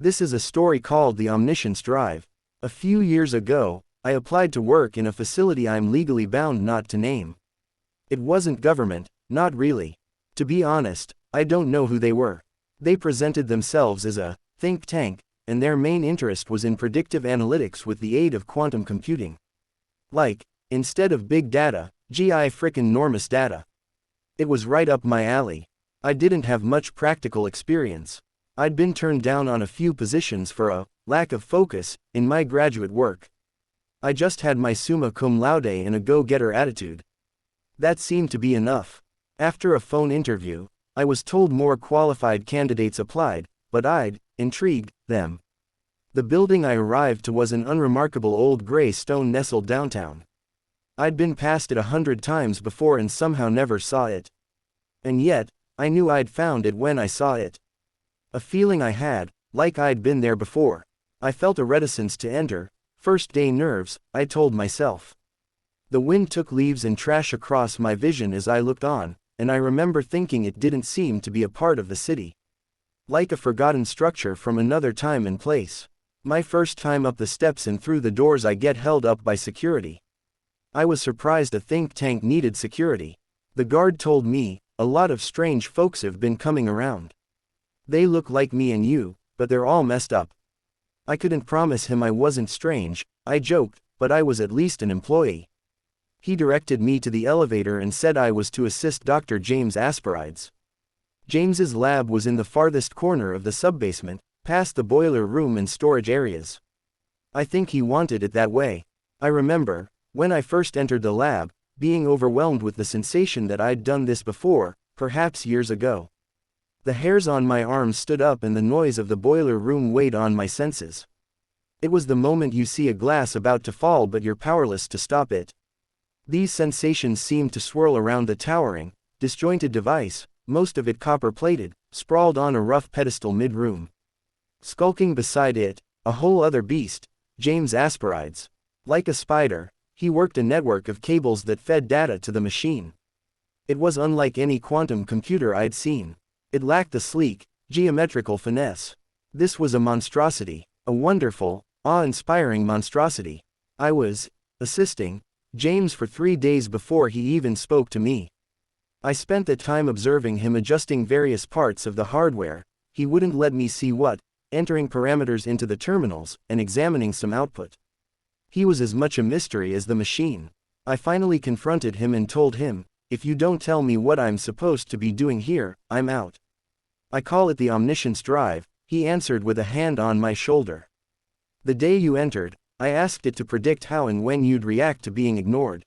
This is a story called The Omniscience Drive. A few years ago, I applied to work in a facility I'm legally bound not to name. It wasn't government, not really. To be honest, I don't know who they were. They presented themselves as a think tank, and their main interest was in predictive analytics with the aid of quantum computing. Like, instead of big data, frickin' enormous data. It was right up my alley. I didn't have much practical experience. I'd been turned down on a few positions for a lack of focus in my graduate work. I just had my summa cum laude and a go-getter attitude. That seemed to be enough. After a phone interview, I was told more qualified candidates applied, but I'd intrigued them. The building I arrived to was an unremarkable old gray stone nestled downtown. I'd been past it 100 times before and somehow never saw it. And yet, I knew I'd found it when I saw it. A feeling I had, like I'd been there before. I felt a reticence to enter, first-day nerves, I told myself. The wind took leaves and trash across my vision as I looked on, and I remember thinking it didn't seem to be a part of the city. Like a forgotten structure from another time and place. My first time up the steps and through the doors I get held up by security. I was surprised a think tank needed security. The guard told me, a lot of strange folks have been coming around. They look like me and you, but they're all messed up. I couldn't promise him I wasn't strange, I joked, but I was at least an employee. He directed me to the elevator and said I was to assist Dr. James Asperides. James's lab was in the farthest corner of the subbasement, past the boiler room and storage areas. I think he wanted it that way. I remember, when I first entered the lab, being overwhelmed with the sensation that I'd done this before, perhaps years ago. The hairs on my arms stood up and the noise of the boiler room weighed on my senses. It was the moment you see a glass about to fall but you're powerless to stop it. These sensations seemed to swirl around the towering, disjointed device, most of it copper-plated, sprawled on a rough pedestal mid-room. Skulking beside it, a whole other beast, James Asperides. Like a spider, he worked a network of cables that fed data to the machine. It was unlike any quantum computer I'd seen. It lacked the sleek, geometrical finesse. This was a monstrosity, a wonderful, awe-inspiring monstrosity. I was assisting James for 3 days before he even spoke to me. I spent the time observing him adjusting various parts of the hardware. He wouldn't let me see what, entering parameters into the terminals, and examining some output. He was as much a mystery as the machine. I finally confronted him and told him, if you don't tell me what I'm supposed to be doing here, I'm out. I call it the Omniscience Drive, he answered with a hand on my shoulder. The day you entered, I asked it to predict how and when you'd react to being ignored.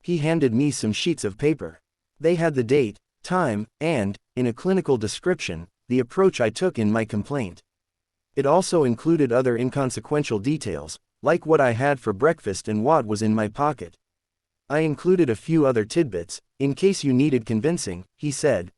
He handed me some sheets of paper. They had the date, time, and, in a clinical description, the approach I took in my complaint. It also included other inconsequential details, like what I had for breakfast and what was in my pocket. I included a few other tidbits, in case you needed convincing, he said.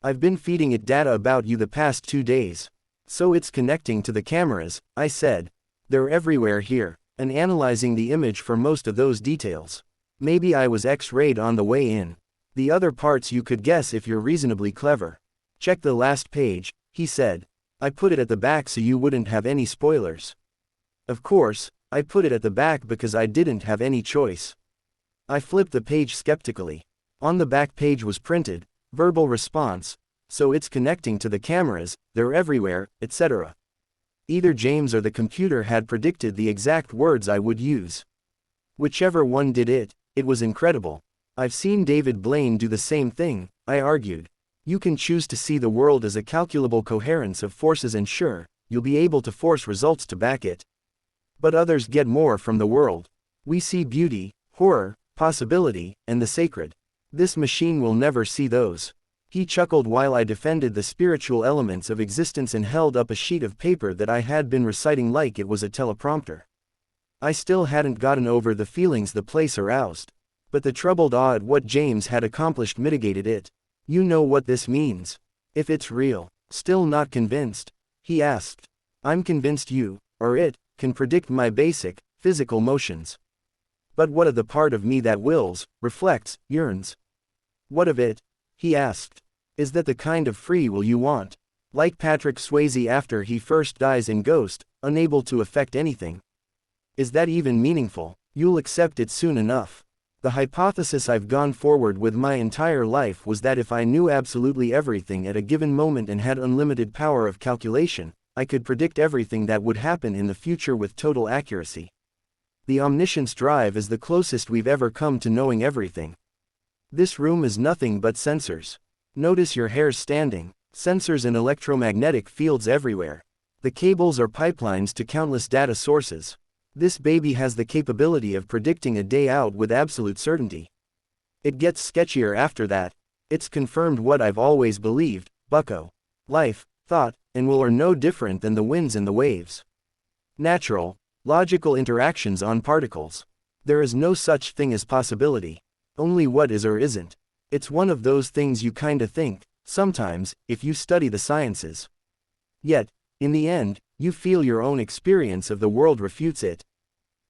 I've been feeding it data about you the past 2 days. So it's connecting to the cameras, I said. They're everywhere here, and analyzing the image for most of those details. Maybe I was X-rayed on the way in. The other parts you could guess if you're reasonably clever. Check the last page, he said. I put it at the back so you wouldn't have any spoilers. Of course, I put it at the back because I didn't have any choice. I flipped the page skeptically. On the back page was printed, verbal response, so it's connecting to the cameras, they're everywhere, etc. Either James or the computer had predicted the exact words I would use. Whichever one did it, it was incredible. I've seen David Blaine do the same thing, I argued. You can choose to see the world as a calculable coherence of forces and sure, you'll be able to force results to back it. But others get more from the world. We see beauty, horror, possibility, and the sacred. This machine will never see those. He chuckled while I defended the spiritual elements of existence and held up a sheet of paper that I had been reciting like it was a teleprompter. I still hadn't gotten over the feelings the place aroused. But the troubled awe at what James had accomplished mitigated it. You know what this means. If it's real. Still not convinced? He asked. I'm convinced you, or it, can predict my basic, physical motions. But what of the part of me that wills, reflects, yearns? What of it? He asked. Is that the kind of free will you want? Like Patrick Swayze after he first dies in Ghost, unable to affect anything. Is that even meaningful? You'll accept it soon enough. The hypothesis I've gone forward with my entire life was that if I knew absolutely everything at a given moment and had unlimited power of calculation, I could predict everything that would happen in the future with total accuracy. The Omniscience drive is the closest we've ever come to knowing everything. This room is nothing but sensors. Notice your hairs standing. Sensors and electromagnetic fields everywhere. The cables are pipelines to countless data sources. This baby has the capability of predicting a day out with absolute certainty. It gets sketchier after that. It's confirmed what I've always believed, bucko. Life, thought, and will are no different than the winds and the waves. Natural, logical interactions on particles. There is no such thing as possibility. Only what is or isn't. It's one of those things you kinda think, sometimes, if you study the sciences. Yet, in the end, you feel your own experience of the world refutes it.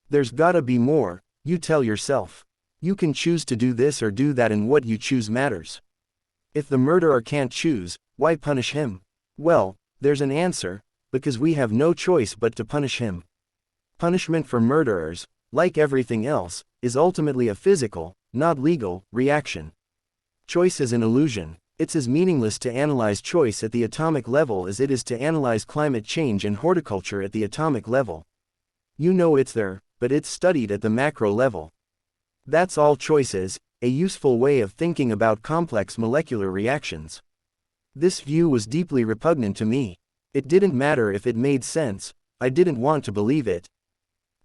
There's gotta be more, you tell yourself. You can choose to do this or do that, and what you choose matters. If the murderer can't choose, why punish him? Well, there's an answer, because we have no choice but to punish him. Punishment for murderers, like everything else, is ultimately a physical, not legal, reaction. Choice is an illusion. It's as meaningless to analyze choice at the atomic level as it is to analyze climate change and horticulture at the atomic level. You know it's there, but it's studied at the macro level. That's all choice is, a useful way of thinking about complex molecular reactions. This view was deeply repugnant to me. It didn't matter if it made sense, I didn't want to believe it.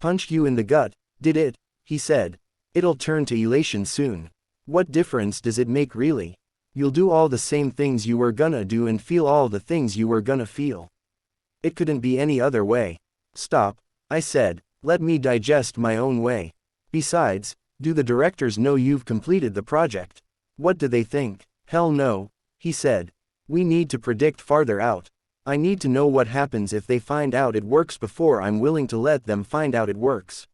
Punched you in the gut, did it? He said. It'll turn to elation soon. What difference does it make really? You'll do all the same things you were gonna do and feel all the things you were gonna feel. It couldn't be any other way. Stop, I said, let me digest my own way. Besides, do the directors know you've completed the project? What do they think? Hell no, he said. We need to predict farther out. I need to know what happens if they find out it works before I'm willing to let them find out it works.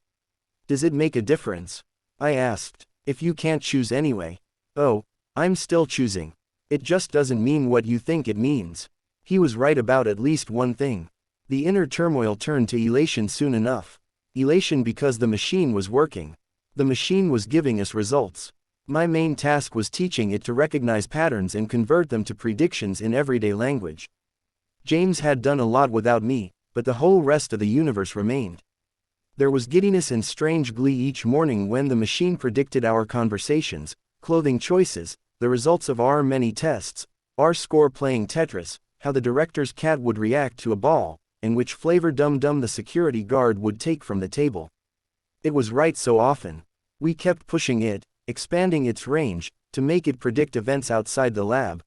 Does it make a difference? I asked. If you can't choose anyway. Oh, I'm still choosing. It just doesn't mean what you think it means. He was right about at least one thing. The inner turmoil turned to elation soon enough. Elation because the machine was working. The machine was giving us results. My main task was teaching it to recognize patterns and convert them to predictions in everyday language. James had done a lot without me, but the whole rest of the universe remained. There was giddiness and strange glee each morning when the machine predicted our conversations, clothing choices, the results of our many tests, our score playing Tetris, how the director's cat would react to a ball, and which flavor Dum Dum the security guard would take from the table. It was right so often. We kept pushing it, expanding its range, to make it predict events outside the lab.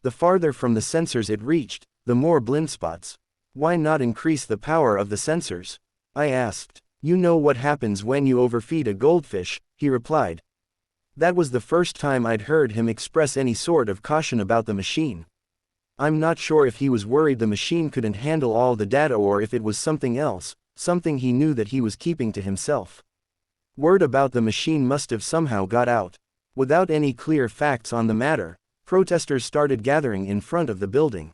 The farther from the sensors it reached, the more blind spots. Why not increase the power of the sensors? I asked. You know what happens when you overfeed a goldfish, he replied. That was the first time I'd heard him express any sort of caution about the machine. I'm not sure if he was worried the machine couldn't handle all the data or if it was something else, something he knew that he was keeping to himself. Word about the machine must have somehow got out. Without any clear facts on the matter, protesters started gathering in front of the building.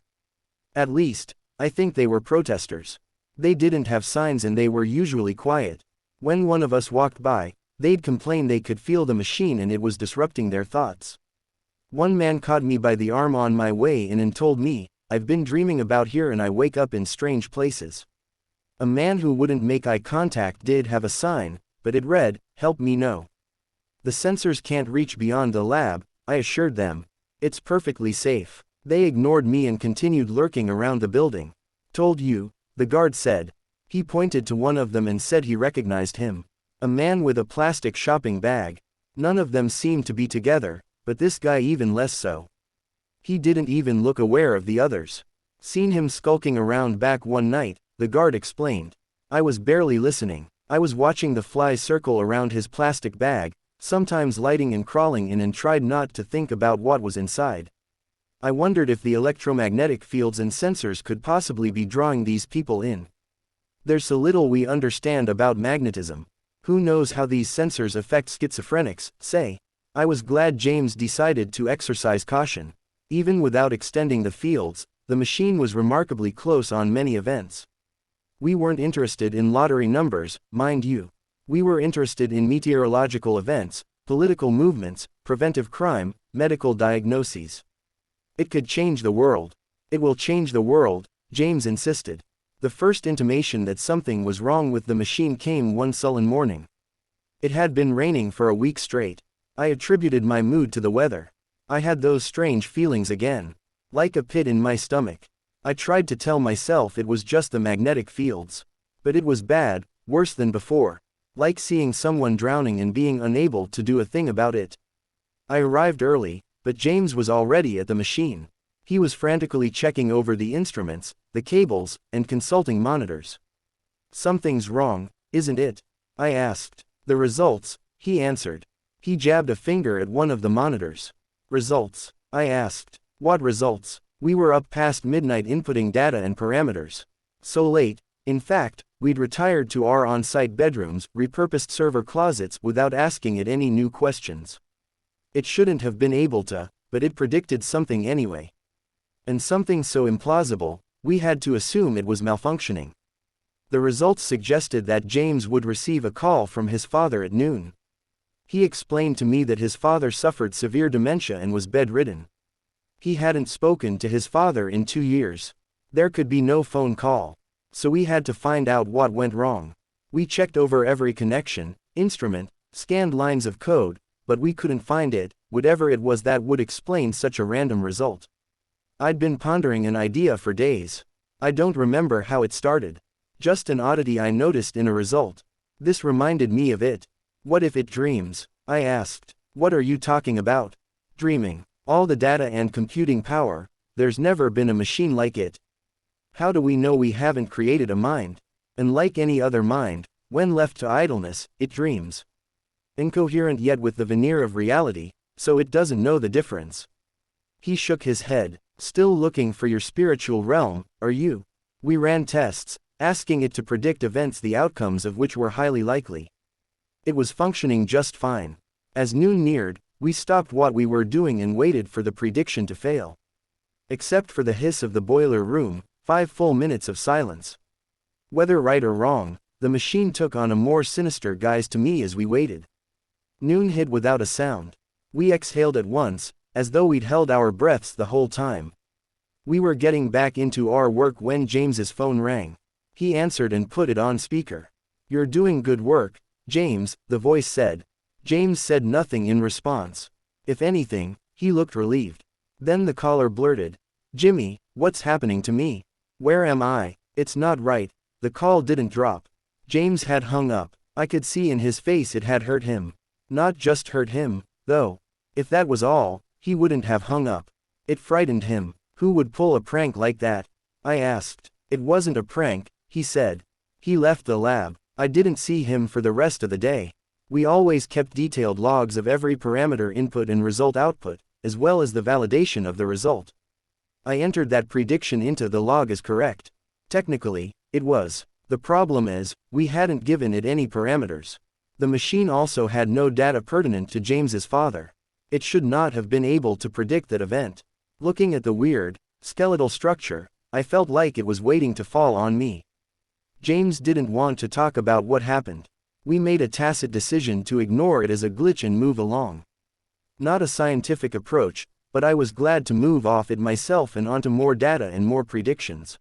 At least, I think they were protesters. They didn't have signs and they were usually quiet. When one of us walked by, they'd complain they could feel the machine and it was disrupting their thoughts. One man caught me by the arm on my way in and told me, I've been dreaming about here and I wake up in strange places. A man who wouldn't make eye contact did have a sign, but it read, help me know. The sensors can't reach beyond the lab, I assured them. It's perfectly safe. They ignored me and continued lurking around the building. Told you, the guard said. He pointed to one of them and said he recognized him. A man with a plastic shopping bag. None of them seemed to be together, but this guy even less so. He didn't even look aware of the others. Seen him skulking around back one night, the guard explained. I was barely listening. I was watching the flies circle around his plastic bag, sometimes lighting and crawling in, and tried not to think about what was inside. I wondered if the electromagnetic fields and sensors could possibly be drawing these people in. There's so little we understand about magnetism. Who knows how these sensors affect schizophrenics, say? I was glad James decided to exercise caution. Even without extending the fields, the machine was remarkably close on many events. We weren't interested in lottery numbers, mind you. We were interested in meteorological events, political movements, preventive crime, medical diagnoses. It could change the world. It will change the world, James insisted. The first intimation that something was wrong with the machine came one sullen morning. It had been raining for a week straight. I attributed my mood to the weather. I had those strange feelings again. Like a pit in my stomach. I tried to tell myself it was just the magnetic fields. But it was bad, worse than before. Like seeing someone drowning and being unable to do a thing about it. I arrived early, but James was already at the machine. He was frantically checking over the instruments, the cables, and consulting monitors. "Something's wrong, isn't it?" I asked. "The results," he answered. He jabbed a finger at one of the monitors. "Results?" I asked. "What results?" We were up past midnight inputting data and parameters. So late, in fact, we'd retired to our on-site bedrooms, repurposed server closets without asking it any new questions. It shouldn't have been able to, but it predicted something anyway. And something so implausible, we had to assume it was malfunctioning. The results suggested that James would receive a call from his father at noon. He explained to me that his father suffered severe dementia and was bedridden. He hadn't spoken to his father in 2 years. There could be no phone call. So we had to find out what went wrong. We checked over every connection, instrument, scanned lines of code, but we couldn't find it, whatever it was that would explain such a random result. I'd been pondering an idea for days. I don't remember how it started. Just an oddity I noticed in a result. This reminded me of it. "What if it dreams?" I asked. "What are you talking about?" "Dreaming. All the data and computing power, there's never been a machine like it. How do we know we haven't created a mind? And like any other mind, when left to idleness, it dreams. Incoherent yet with the veneer of reality, so it doesn't know the difference." He shook his head. "Still looking for your spiritual realm, are you?" We ran tests, asking it to predict events the outcomes of which were highly likely. It was functioning just fine. As noon neared, we stopped what we were doing and waited for the prediction to fail. Except for the hiss of the boiler room, 5 full minutes of silence. Whether right or wrong, the machine took on a more sinister guise to me as we waited. Noon hit without a sound. We exhaled at once, as though we'd held our breaths the whole time. We were getting back into our work when James's phone rang. He answered and put it on speaker. "You're doing good work, James," the voice said. James said nothing in response. If anything, he looked relieved. Then the caller blurted, "Jimmy, what's happening to me? Where am I? It's not right." The call didn't drop. James had hung up. I could see in his face it had hurt him. Not just hurt him, though. If that was all, he wouldn't have hung up. It frightened him. Who would pull a prank like that? I asked. "It wasn't a prank," he said. "He left the lab. I didn't see him for the rest of the day." We always kept detailed logs of every parameter input and result output, as well as the validation of the result. I entered that prediction into the log as correct. Technically, it was. The problem is, we hadn't given it any parameters. The machine also had no data pertinent to James's father. It should not have been able to predict that event. Looking at the weird, skeletal structure, I felt like it was waiting to fall on me. James didn't want to talk about what happened. We made a tacit decision to ignore it as a glitch and move along. Not a scientific approach, but I was glad to move off it myself and onto more data and more predictions.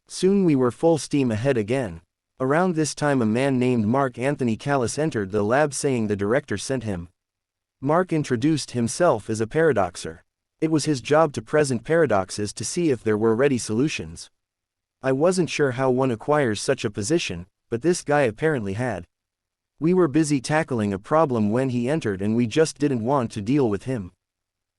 Soon we were full steam ahead again. Around this time a man named Mark Anthony Callis entered the lab saying the director sent him. Mark introduced himself as a paradoxer. It was his job to present paradoxes to see if there were ready solutions. I wasn't sure how one acquires such a position, but this guy apparently had. We were busy tackling a problem when he entered and we just didn't want to deal with him.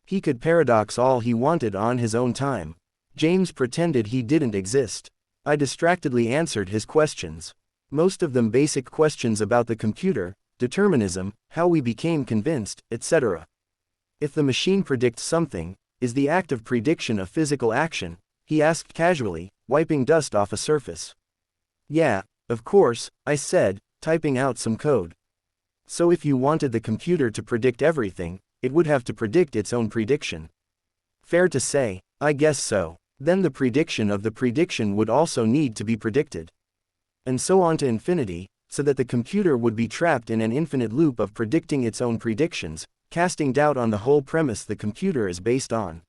He could paradox all he wanted on his own time. James pretended he didn't exist. I distractedly answered his questions. Most of them basic questions about the computer, determinism, how we became convinced, etc. If the machine predicts something, is the act of prediction a physical action? He asked casually, wiping dust off a surface. "Yeah, of course," I said, typing out some code. "So if you wanted the computer to predict everything, it would have to predict its own prediction." "Fair to say, I guess so. Then the prediction of the prediction would also need to be predicted. And so on to infinity, so that the computer would be trapped in an infinite loop of predicting its own predictions, casting doubt on the whole premise the computer is based on.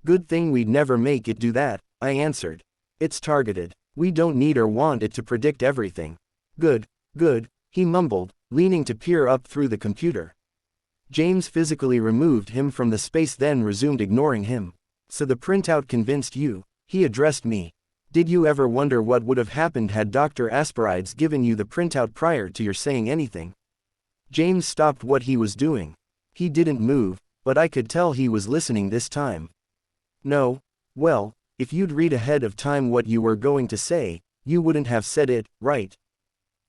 Good thing we'd never make it do that, I answered. It's targeted. We don't need or want it to predict everything. Good, he mumbled, leaning to peer up through the computer. James physically removed him from the space, then resumed ignoring him. So the printout convinced you? He addressed me. Did you ever wonder what would have happened had Dr. Asperides given you the printout prior to your saying anything? James stopped what he was doing. He didn't move, but I could tell he was listening this time. No. Well, if you'd read ahead of time what you were going to say, you wouldn't have said it, right?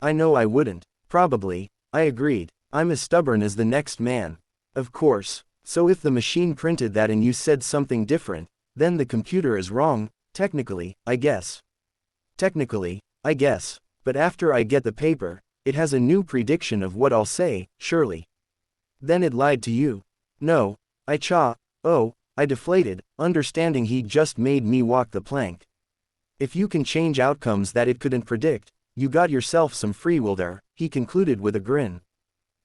I know I wouldn't. Probably, I agreed. I'm as stubborn as the next man. Of course. So if the machine printed that and you said something different, then the computer is wrong, technically, I guess. Technically, I guess. But after I get the paper, it has a new prediction of what I'll say, surely. Then it lied to you. No. I deflated, understanding he just made me walk the plank. If you can change outcomes that it couldn't predict, you got yourself some free will there, he concluded with a grin.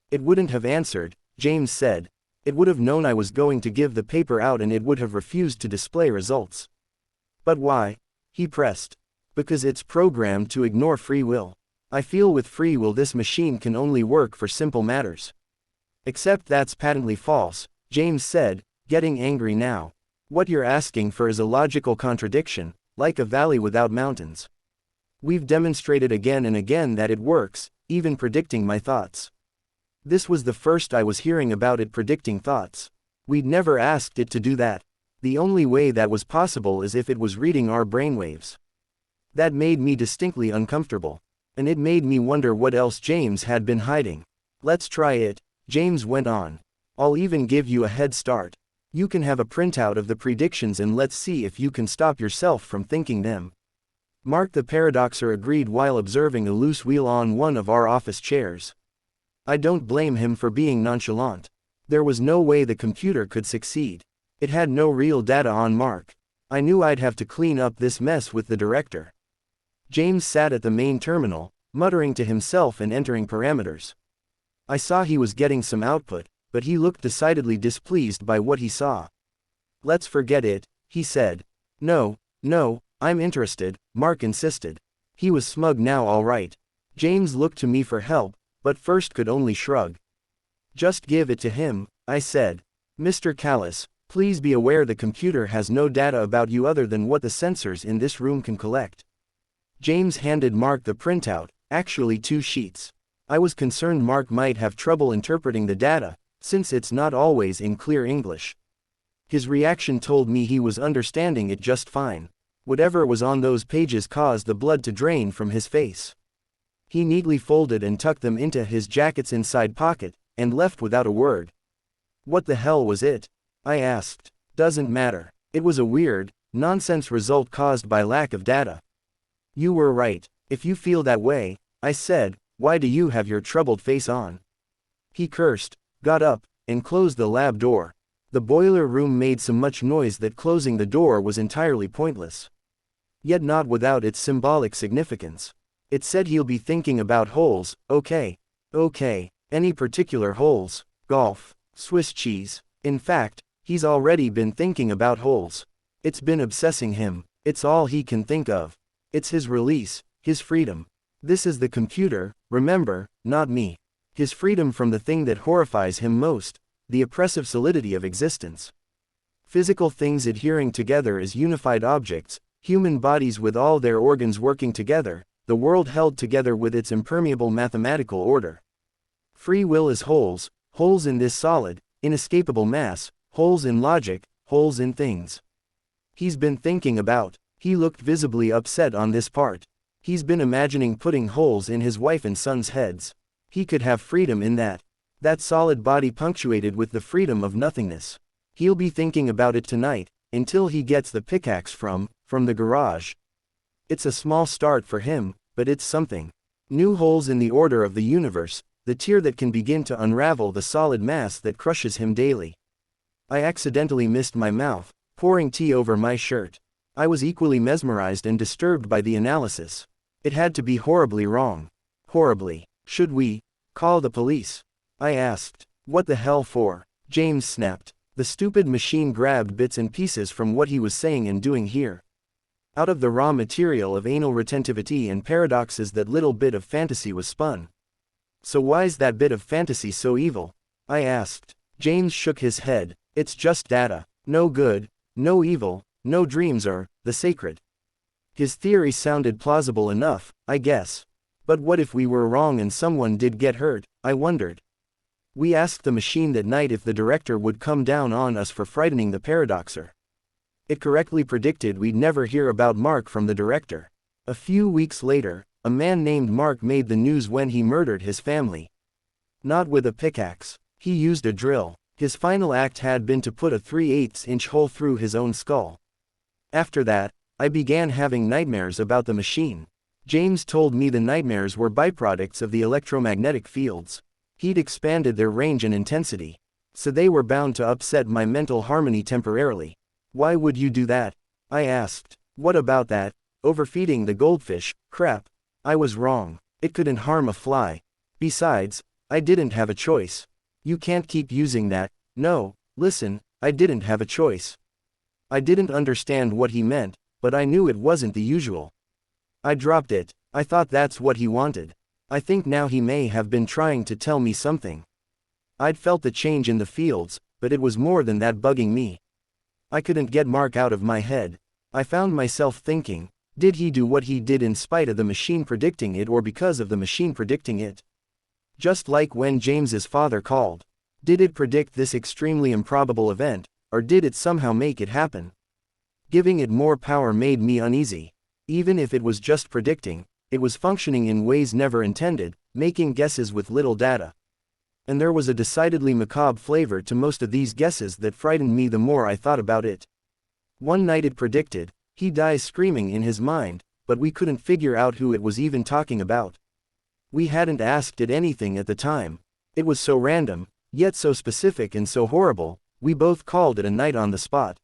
It wouldn't have answered, James said. It would have known I was going to give the paper out and it would have refused to display results. But why? He pressed. Because it's programmed to ignore free will. I feel with free will this machine can only work for simple matters. Except that's patently false, James said, getting angry now. What you're asking for is a logical contradiction, like a valley without mountains. We've demonstrated again and again that it works, even predicting my thoughts. This was the first I was hearing about it predicting thoughts. We'd never asked it to do that. The only way that was possible is if it was reading our brainwaves. That made me distinctly uncomfortable. And it made me wonder what else James had been hiding. Let's try it, James went on. I'll even give you a head start. You can have a printout of the predictions and let's see if you can stop yourself from thinking them. Mark the Paradoxer agreed while observing a loose wheel on one of our office chairs. I don't blame him for being nonchalant. There was no way the computer could succeed. It had no real data on Mark. I knew I'd have to clean up this mess with the director. James sat at the main terminal, muttering to himself and entering parameters. I saw he was getting some output, but he looked decidedly displeased by what he saw. Let's forget it, he said. No, I'm interested, Mark insisted. He was smug now, all right. James looked to me for help, but first could only shrug. Just give it to him, I said. Mr. Callis, please be aware the computer has no data about you other than what the sensors in this room can collect. James handed Mark the printout, actually 2 sheets. I was concerned Mark might have trouble interpreting the data, since it's not always in clear English. His reaction told me he was understanding it just fine. Whatever was on those pages caused the blood to drain from his face. He neatly folded and tucked them into his jacket's inside pocket, and left without a word. What the hell was it? I asked. Doesn't matter. It was a weird, nonsense result caused by lack of data. You were right. If you feel that way, I said, why do you have your troubled face on? He cursed, got up, and closed the lab door. The boiler room made so much noise that closing the door was entirely pointless. Yet not without its symbolic significance. It said he'll be thinking about holes, okay. Any particular holes? Golf, Swiss cheese. In fact, he's already been thinking about holes. It's been obsessing him. It's all he can think of. It's his release, his freedom. This is the computer, remember, not me. His freedom from the thing that horrifies him most, the oppressive solidity of existence. Physical things adhering together as unified objects, human bodies with all their organs working together, the world held together with its impermeable mathematical order. Free will is holes in this solid, inescapable mass, holes in logic, holes in things. He's been thinking about. He looked visibly upset on this part. He's been imagining putting holes in his wife and son's heads. He could have freedom in that. That solid body punctuated with the freedom of nothingness. He'll be thinking about it tonight, until he gets the pickaxe from the garage. It's a small start for him, but it's something. New holes in the order of the universe, the tier that can begin to unravel the solid mass that crushes him daily. I accidentally missed my mouth, pouring tea over my shirt. I was equally mesmerized and disturbed by the analysis. It had to be horribly wrong. Horribly. Should we call the police? I asked. What the hell for? James snapped. The stupid machine grabbed bits and pieces from what he was saying and doing here. Out of the raw material of anal retentivity and paradoxes, that little bit of fantasy was spun. So why's that bit of fantasy so evil? I asked. James shook his head. It's just data. No good, no evil, no dreams are the sacred. His theory sounded plausible enough, I guess. But what if we were wrong and someone did get hurt? I wondered. We asked the machine that night if the director would come down on us for frightening the paradoxer. It correctly predicted we'd never hear about Mark from the director. A few weeks later, a man named Mark made the news when he murdered his family. Not with a pickaxe. He used a drill. His final act had been to put a 3/8-inch hole through his own skull. After that, I began having nightmares about the machine. James told me the nightmares were byproducts of the electromagnetic fields. He'd expanded their range and intensity. So they were bound to upset my mental harmony temporarily. Why would you do that? I asked. What about that? Overfeeding the goldfish, crap. I was wrong. It couldn't harm a fly. Besides, I didn't have a choice. You can't keep using that. No, listen, I didn't have a choice. I didn't understand what he meant, but I knew it wasn't the usual. I dropped it. I thought that's what he wanted. I think now he may have been trying to tell me something. I'd felt the change in the fields, but it was more than that bugging me. I couldn't get Mark out of my head. I found myself thinking, did he do what he did in spite of the machine predicting it or because of the machine predicting it? Just like when James's father called. Did it predict this extremely improbable event, or did it somehow make it happen? Giving it more power made me uneasy. Even if it was just predicting, it was functioning in ways never intended, making guesses with little data. And there was a decidedly macabre flavor to most of these guesses that frightened me the more I thought about it. One night it predicted, he dies screaming in his mind, but we couldn't figure out who it was even talking about. We hadn't asked it anything at the time. It was so random, yet so specific and so horrible, we both called it a night on the spot.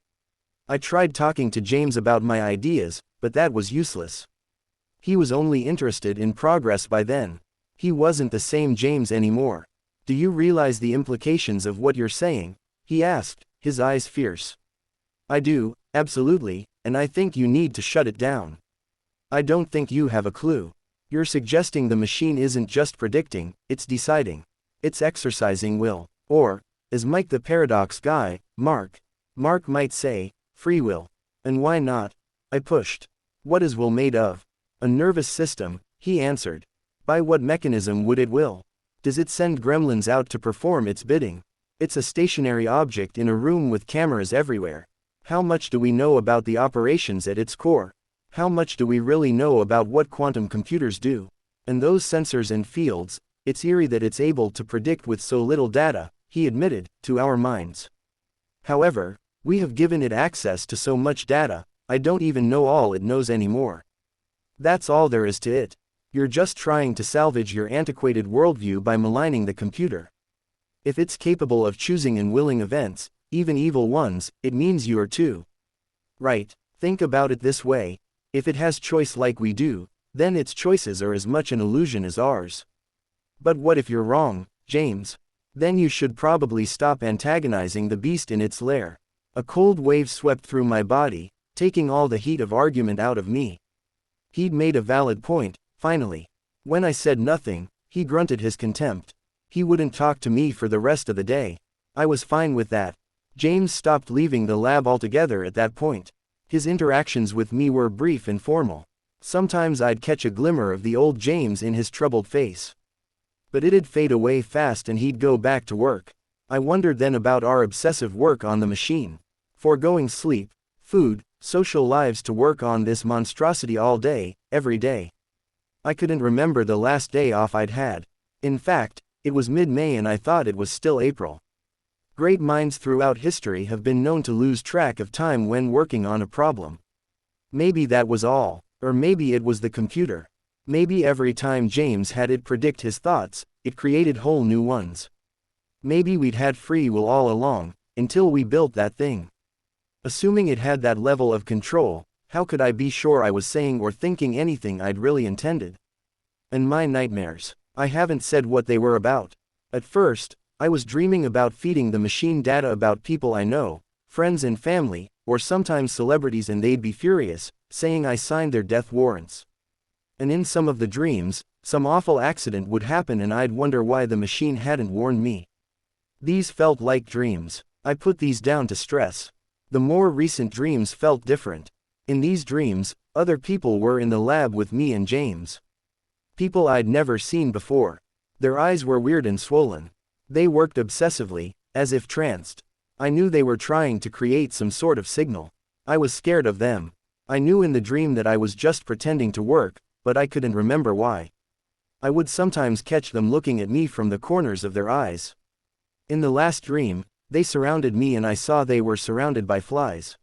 I tried talking to James about my ideas, but that was useless. He was only interested in progress by then. He wasn't the same James anymore. Do you realize the implications of what you're saying? He asked, his eyes fierce. I do, absolutely, and I think you need to shut it down. I don't think you have a clue. You're suggesting the machine isn't just predicting, it's deciding. It's exercising will. Or, as Mike the Paradox guy, Mark might say, free will. And why not? I pushed. What is will made of? A nervous system, he answered. By what mechanism would it will? Does it send gremlins out to perform its bidding? It's a stationary object in a room with cameras everywhere. How much do we know about the operations at its core? How much do we really know about what quantum computers do? And those sensors and fields, it's eerie that it's able to predict with so little data, he admitted, to our minds. However, we have given it access to so much data, I don't even know all it knows anymore. That's all there is to it. You're just trying to salvage your antiquated worldview by maligning the computer. If it's capable of choosing and willing events, even evil ones, it means you are too. Right, think about it this way. If it has choice like we do, then its choices are as much an illusion as ours. But what if you're wrong, James? Then you should probably stop antagonizing the beast in its lair. A cold wave swept through my body, taking all the heat of argument out of me. He'd made a valid point, finally. When I said nothing, he grunted his contempt. He wouldn't talk to me for the rest of the day. I was fine with that. James stopped leaving the lab altogether at that point. His interactions with me were brief and formal. Sometimes I'd catch a glimmer of the old James in his troubled face. But it'd fade away fast and he'd go back to work. I wondered then about our obsessive work on the machine. Foregoing sleep, food, social lives to work on this monstrosity all day, every day. I couldn't remember the last day off I'd had. In fact, it was mid-May and I thought it was still April. Great minds throughout history have been known to lose track of time when working on a problem. Maybe that was all, or maybe it was the computer. Maybe every time James had it predict his thoughts, it created whole new ones. Maybe we'd had free will all along, until we built that thing. Assuming it had that level of control, How could I be sure I was saying or thinking anything I'd really intended? And my nightmares. I haven't said what they were about. At first, I was dreaming about feeding the machine data about people I know, friends and family, or sometimes celebrities, and they'd be furious, saying I signed their death warrants. And in some of the dreams, some awful accident would happen and I'd wonder why the machine hadn't warned me. These felt like dreams. I put these down to stress. The more recent dreams felt different. In these dreams, other people were in the lab with me and James. People I'd never seen before. Their eyes were weird and swollen. They worked obsessively, as if tranced. I knew they were trying to create some sort of signal. I was scared of them. I knew in the dream that I was just pretending to work, but I couldn't remember why. I would sometimes catch them looking at me from the corners of their eyes. In the last dream, they surrounded me and I saw they were surrounded by flies.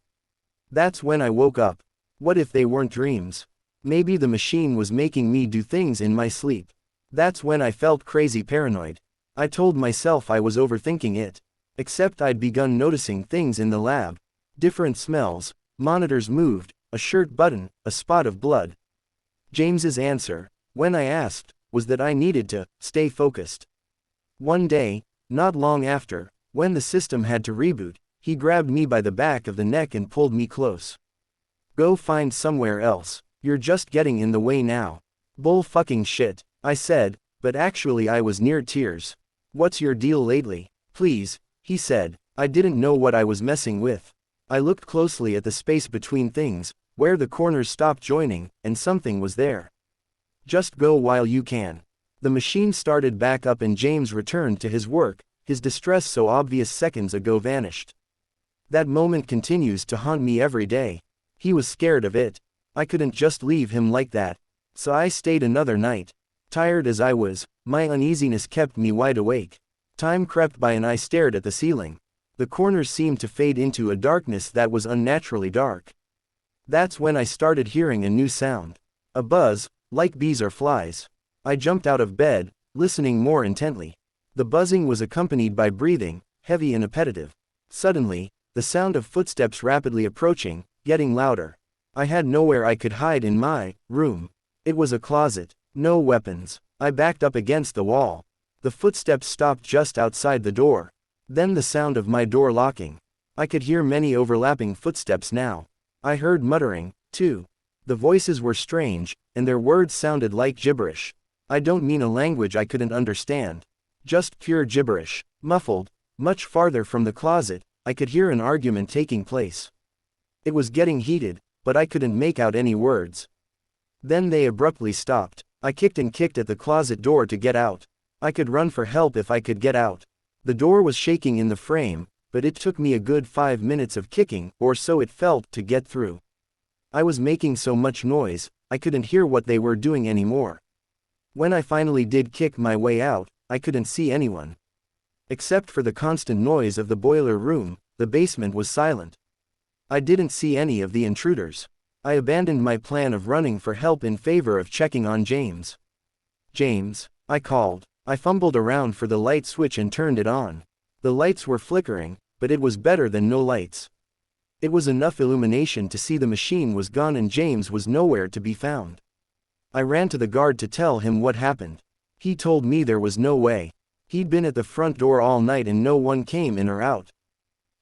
That's when I woke up. What if they weren't dreams? Maybe the machine was making me do things in my sleep. That's when I felt crazy paranoid. I told myself I was overthinking it. Except I'd begun noticing things in the lab. Different smells, monitors moved, a shirt button, a spot of blood. James's answer, when I asked, was that I needed to stay focused. One day, not long after, when the system had to reboot, he grabbed me by the back of the neck and pulled me close. Go find somewhere else. You're just getting in the way now. Bull fucking shit, I said, but actually I was near tears. What's your deal lately? Please, he said. I didn't know what I was messing with. I looked closely at the space between things, where the corners stopped joining, and something was there. Just go while you can. The machine started back up and James returned to his work, his distress so obvious seconds ago vanished. That moment continues to haunt me every day. He was scared of it. I couldn't just leave him like that. So I stayed another night. Tired as I was, my uneasiness kept me wide awake. Time crept by and I stared at the ceiling. The corners seemed to fade into a darkness that was unnaturally dark. That's when I started hearing a new sound. A buzz, like bees or flies. I jumped out of bed, listening more intently. The buzzing was accompanied by breathing, heavy and repetitive. Suddenly, the sound of footsteps rapidly approaching, getting louder. I had nowhere I could hide in my room. It was a closet. No weapons. I backed up against the wall. The footsteps stopped just outside the door. Then the sound of my door locking. I could hear many overlapping footsteps now. I heard muttering, too. The voices were strange, and their words sounded like gibberish. I don't mean a language I couldn't understand. Just pure gibberish. Muffled, much farther from the closet, I could hear an argument taking place. It was getting heated, but I couldn't make out any words. Then they abruptly stopped. I kicked and kicked at the closet door to get out. I could run for help if I could get out. The door was shaking in the frame, but it took me a good 5 minutes of kicking, or so it felt, to get through. I was making so much noise, I couldn't hear what they were doing anymore. When I finally did kick my way out, I couldn't see anyone. Except for the constant noise of the boiler room, the basement was silent. I didn't see any of the intruders. I abandoned my plan of running for help in favor of checking on James. James, I called. I fumbled around for the light switch and turned it on. The lights were flickering, but it was better than no lights. It was enough illumination to see the machine was gone and James was nowhere to be found. I ran to the guard to tell him what happened. He told me there was no way. He'd been at the front door all night and no one came in or out.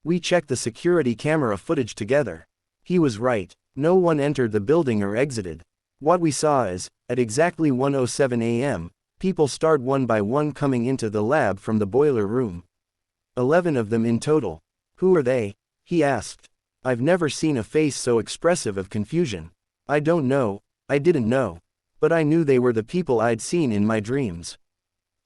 We checked the security camera footage together. He was right. No one entered the building or exited. What we saw is, at exactly 1:07 a.m., people start one by one coming into the lab from the boiler room. 11 of them in total. Who are they? He asked. I've never seen a face so expressive of confusion. I don't know. I didn't know. But I knew they were the people I'd seen in my dreams.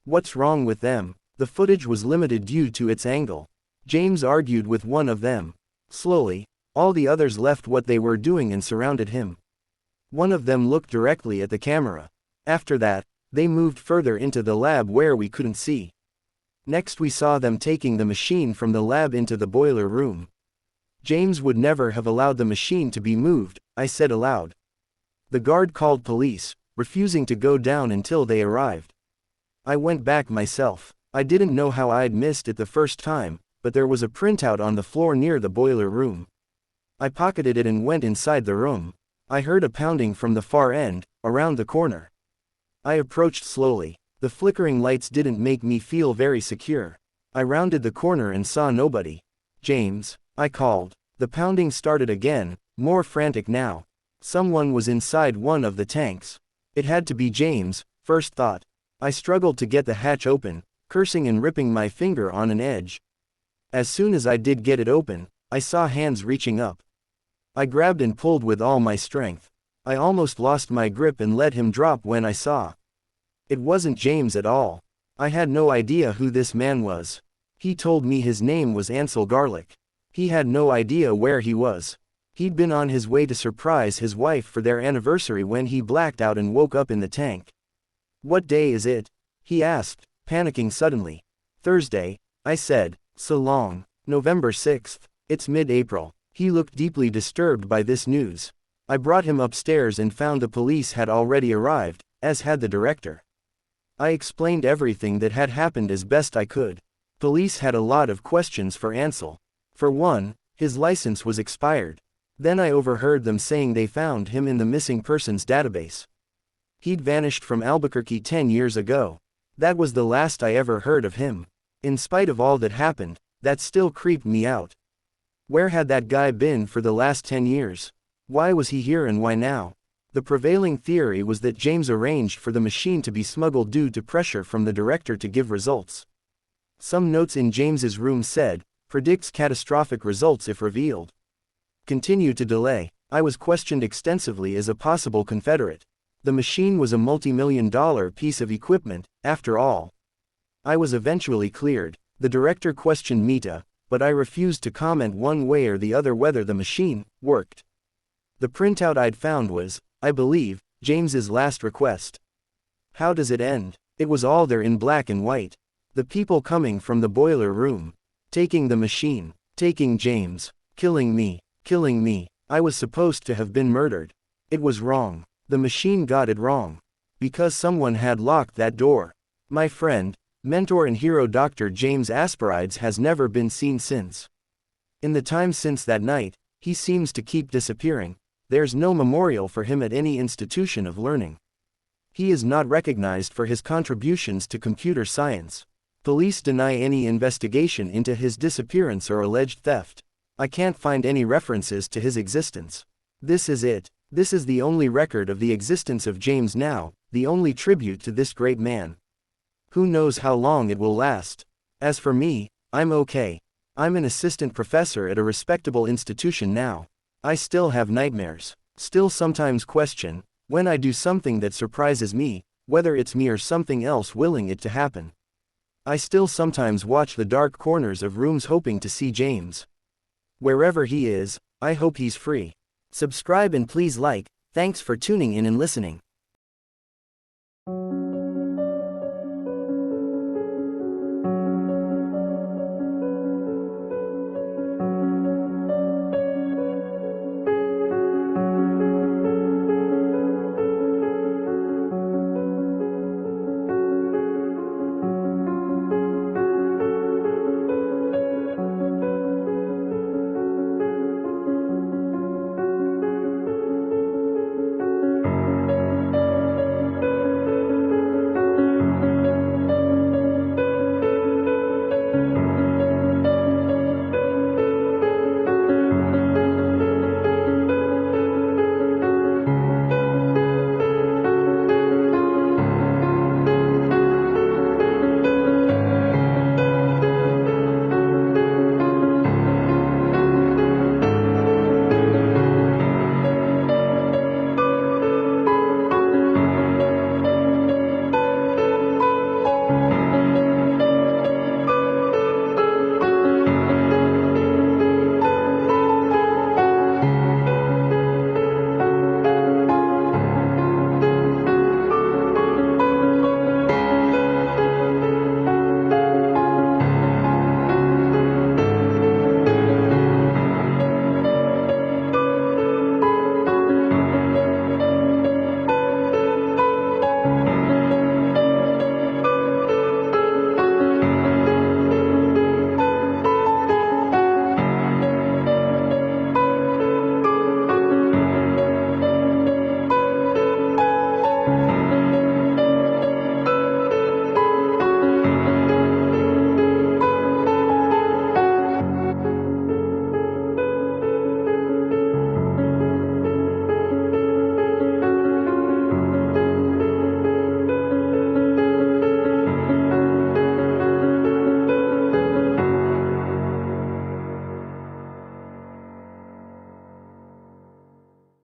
What's wrong with them? The footage was limited due to its angle. James argued with one of them. Slowly, all the others left what they were doing and surrounded him. One of them looked directly at the camera. After that, they moved further into the lab where we couldn't see. Next we saw them taking the machine from the lab into the boiler room. James would never have allowed the machine to be moved, I said aloud. The guard called police, refusing to go down until they arrived. I went back myself. I didn't know how I'd missed it the first time, but there was a printout on the floor near the boiler room. I pocketed it and went inside the room. I heard a pounding from the far end, around the corner. I approached slowly. The flickering lights didn't make me feel very secure. I rounded the corner and saw nobody. "James," I called. The pounding started again, more frantic now. Someone was inside one of the tanks. It had to be James, first thought. I struggled to get the hatch open, cursing and ripping my finger on an edge. As soon as I did get it open, I saw hands reaching up. I grabbed and pulled with all my strength. I almost lost my grip and let him drop when I saw. It wasn't James at all. I had no idea who this man was. He told me his name was Ansel Garlic. He had no idea where he was. He'd been on his way to surprise his wife for their anniversary when he blacked out and woke up in the tank. "What day is it?" he asked, panicking suddenly. "Thursday," I said. "So long." "November 6th. It's mid-April." He looked deeply disturbed by this news. I brought him upstairs and found the police had already arrived, as had the director. I explained everything that had happened as best I could. Police had a lot of questions for Ansel. For one, his license was expired. Then I overheard them saying they found him in the missing persons database. He'd vanished from Albuquerque 10 years ago. That was the last I ever heard of him. In spite of all that happened, that still creeped me out. Where had that guy been for the last 10 years? Why was he here and why now? The prevailing theory was that James arranged for the machine to be smuggled due to pressure from the director to give results. Some notes in James's room said, "Predicts catastrophic results if revealed. Continue to delay." I was questioned extensively as a possible confederate. The machine was a multi-million-dollar piece of equipment, after all. I was eventually cleared. The director questioned Mita, but I refused to comment one way or the other whether the machine worked. The printout I'd found was, I believe, James's last request. How does it end? It was all there in black and white. The people coming from the boiler room. Taking the machine. Taking James. Killing me. Killing me. I was supposed to have been murdered. It was wrong. The machine got it wrong. Because someone had locked that door. My friend, mentor and hero Dr. James Asperides has never been seen since. In the time since that night, he seems to keep disappearing. There's no memorial for him at any institution of learning. He is not recognized for his contributions to computer science. Police deny any investigation into his disappearance or alleged theft. I can't find any references to his existence. This is it. This is the only record of the existence of James now, the only tribute to this great man. Who knows how long it will last? As for me, I'm okay. I'm an assistant professor at a respectable institution now. I still have nightmares. Still sometimes question, when I do something that surprises me, whether it's me or something else willing it to happen. I still sometimes watch the dark corners of rooms hoping to see James. Wherever he is, I hope he's free. Subscribe and please like. Thanks for tuning in and listening.